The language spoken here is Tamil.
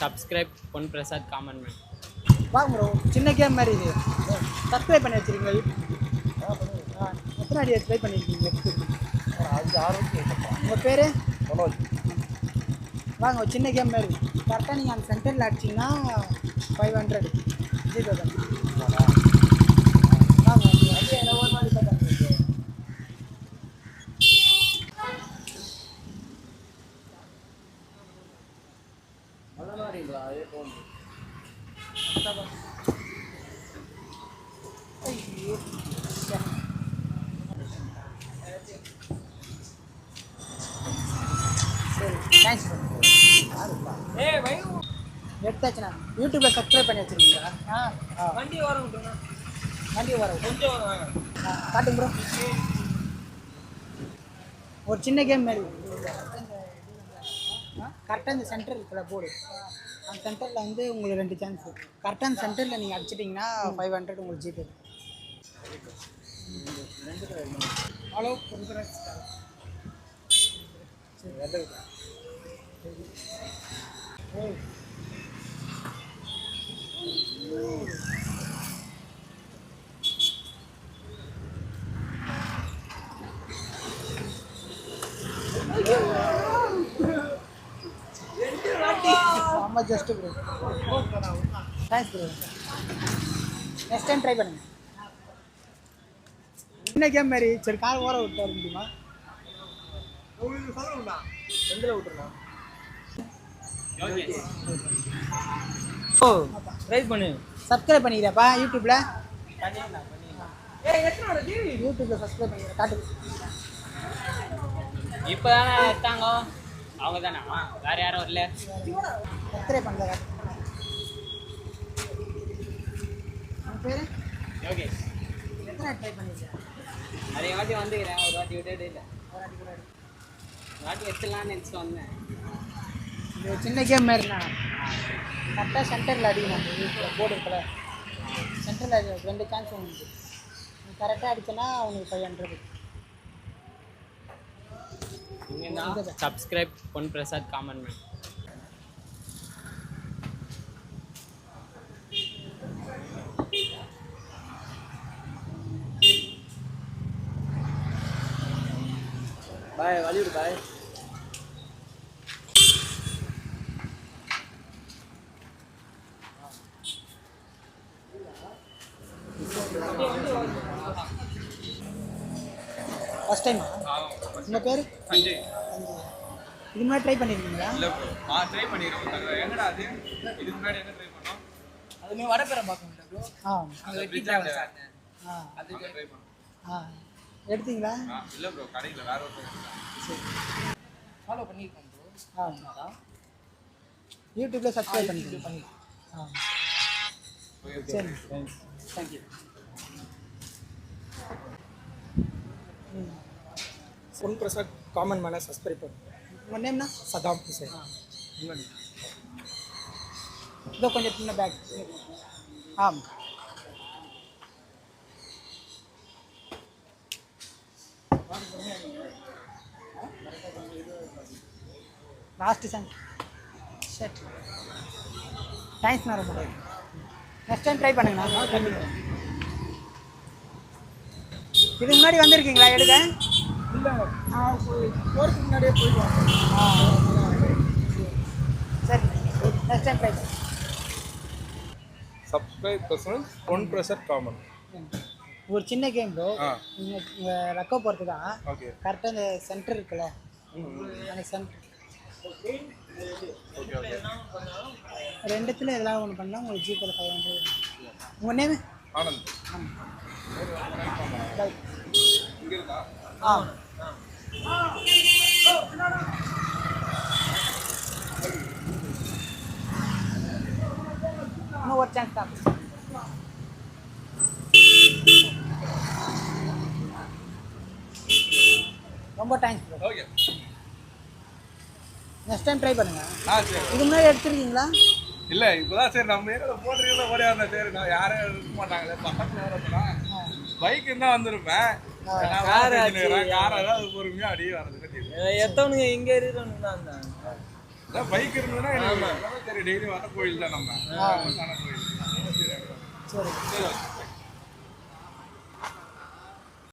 Subscribe Pon Prasad common man. வாங்க ப்ரோ, சின்ன கேம் மாதிரி இது. சப்ஸ்கிரைப் பண்ணி வச்சிருக்கீங்க. எத்தனை அடி ட்ரை பண்ணியிருக்கீங்க? உங்கள் பேர்? வாங்க, ஒரு சின்ன கேம் மாதிரி. கரெக்டாக நீங்கள் அந்த சென்டரில் அடிச்சிங்கன்னா 500 ஜிபே தான். வாங்க சரி, தேங்க்ஸ் ப்ரோ. எடுத்தாச்சுண்ணா. யூடியூப்பில் சப்ஸ்கிரைப் பண்ணி வச்சுருக்கீங்களா? வண்டி வர விட்டுருங்க. வண்டி வர கொஞ்சம் வாங்க. காட்டுங்க ப்ரோ. ஒரு சின்ன கேம் மாதிரி. கரெக்டாக இந்த சென்டர் இருக்குல்ல போர்டு, அந்த சென்டரில் வந்து உங்களுக்கு 2 சான்ஸு. கரெக்டாக அந்த சென்டரில் நீங்கள் அடிச்சிட்டிங்கன்னா 500 உங்களுக்கு ஜிபே. ஹலோ, அம்மா just bro. Thanks bro. Next time try பண்ணுங்க. சின்ன கேம் மாதிரி. சரி, கால் ஓர விட்டு வர முடியுமா? எந்தில் விட்டுருலாம். ஓ, ட்ரை பண்ணு. சப்ஸ்கிரைப் பண்ணிக்கிறப்பா யூடியூப்பில். யூடியூப்பில் சப்ஸ்கிரைப் பண்ணிக்கிறேன். காட்டு. இப்போ தானே எடுத்தாங்க அவங்க தானே, வேறு யாரும் வரல. சப்ஸ்கிரைப் பண்ணல. உங்கள் பேர்? யோகேஷ். எத்தனை ட்ரை பண்ணியிருக்கேன்? நிறைய வாட்டி வந்துக்கிறேன், ஒரு வாட்டி விட்டதே இல்லை. ஒரு வாட்டி கூட ஒரு வாட்டி எடுத்துடலான்னு நினச்சிட்டு வந்தேன். இது ஒரு சின்ன கேம் மாதிரிண்ணா. கரெக்டாக சென்டரில் அடிக்கணும். வீட்டில் போர்டு இருக்கல, சென்டரில் 2 சான்ஸ் உங்களுக்கு. நீ கரெக்டாக அடிச்சனா உங்களுக்கு 500. நீங்கள் subscribe Pon Prasad common man. Bye, வலியுடு பாய். First time. உங்கள் பேர்? சஞ்சய். இது மாதிரி ட்ரை பண்ணியிருக்கீங்களா? இல்லை ப்ரோ, ட்ரை பண்ணிடுறோம். எங்கடா அது? இதுக்கு முன்னாடி என்ன ட்ரை பண்ணோம்? அதுமாதிரி வடப்பேரம் பார்க்கணும்ல ப்ரோ. அந்த வெற்றி ஆ அதுக்கு ட்ரை பண்ணோம். எடுத்தீங்களா? இல்லை ப்ரோ, கடையில் வேற ஒருத்தர். ஃபாலோ பண்ணியிருக்கோம் ப்ரோ. யூடியூப்பில் சப்ஸ்கிரைப் பண்ணியிருக்கேன். சரி, தேங்க்யூ. பொன் பிரசாத் காமன் மேலே சப்ஸ்கிரைப் பண்ணுங்க. உங்கள் நேம்னா? Saddam Hussein. இதோ கொஞ்சம் சின்ன பேக். Last song. ஷட். தேங்க்ஸ்ண்ணா, ரொம்ப. நெக்ஸ்ட் டைம் ட்ரை பண்ணுங்கண்ணா. கண்டிப்பாக. இதுக்கு முன்னாடி வந்திருக்கீங்களா எடுக்க? இல்லை, போகிறதுக்கு முன்னாடியே போயிடுவாங்க. சரி, நெக்ஸ்ட் டைம் ட்ரை பண்ணுங்க. Subscribe Pon Prasad common. ஒரு சின்ன கேம் ப்ரோ. நீங்கள் ரெக்க போகிறது தான். ஓகே. கரெக்டாக இந்த சென்டர் இருக்குல்ல, அந்த சென்டர் 2த்துல எதெல்லாம் ஒன்று பண்ணால் உங்களுக்கு ஜிபேல 500. உங்கள் நேம்? ஆனந்த். இங்கே இருக்கா? இன்னும் ஒரு சான்ஸ் தான். ரொம்ப thanks bro. Okay. Next time try பண்ணுங்க. சரி. இது முன்னாடி எடுத்துருக்கீங்களா? இல்லை, இப்போதான் சரி நம்ம ஏரியாவில் போட்டுருக்கீங்களா ஓடியா இருந்தா சரி. நான் யாரும் இருக்க மாட்டாங்களே பக்கத்தில் வரப்போனா பைக் இருந்தால் வந்திருப்பேன். கார் ஏதாவது பொறுமையாக அடியே வரது. எத்தவனுங்க இங்கே இருக்கிறவனுங்க தான். அதான் பைக் இருந்ததுன்னா எனக்கு சரி டெய்லி வர கோயில் தான் நம்ம ஃபேமஸான கோயில். சரி சரி